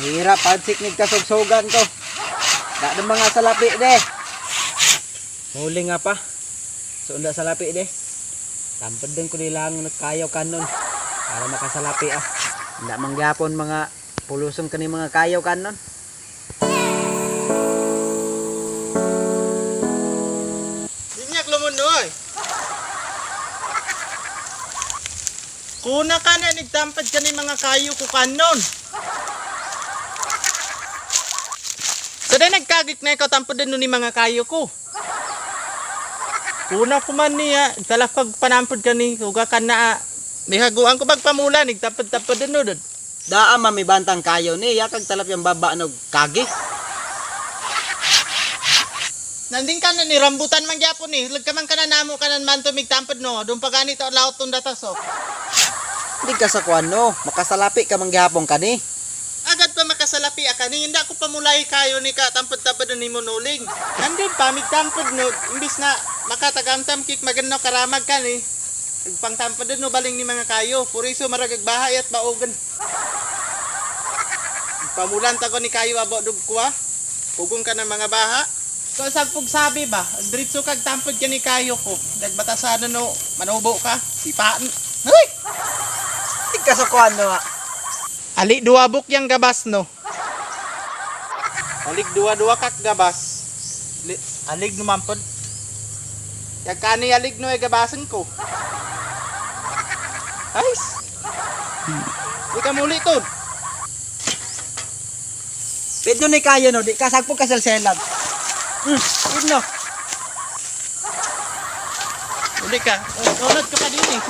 Hirap pagsiknig kasugsugan ko. Da ng mga salapi de. Huli nga pa. So unda salapi de. Tampad din ko nilang nagkayaw kanon para makasalapi ah. Unda mangyapon mga pulusong kani mga kayaw kanon. Dinyak lumon oy. Kuna ka na nagtampad ka ni mga kayo ko kanon. So dahil nagkagik na ikaw tampad din ni mga kayo ko. Kuna ko man niya, talapag panampad ka ni, huga ka na, nihaguan ko magpamula, nagtapad-tapad din no. Daa mami bantang kayo niya kag talap yung baba no kagi. Nanding ka na ni rambutan man gyapon ni, lag ka man ka na namo ka na man tumigtampad no, doon pa ganito laot tong datas oh. Di ka sa kuan no, makasalapi ka manggihapon kani. Agad pa makasalapi ka ni, hindi ako pamulay kayo ni ka tampad-tapad ni mo nuling. Nandun pa, migtampad no, imbis na makatagamtam kik magano karamag ka ni. Pangtampad no baling ni mga kayo, puriso maragagbahay at baogan. Pamulan ta ko ni kayo abo dug ko ah. Pugong ka ng mga baha. So sagpog sabi ba, diretso kag tampad ka ni kayo ko. Dagbatasano no, manubo ka, sipaan. Hoy! Di ka sa kuan no. Ali duwabok yang gabas no. Alig duwa-duwa kak gabas. Alig numampod. Yang kani alig no e gabasan ko. Guys. Di ka muli to. Pedyo ni kayo no, di ka sagpog ka selselag. No. Uli ka. Unod ka pa din eh.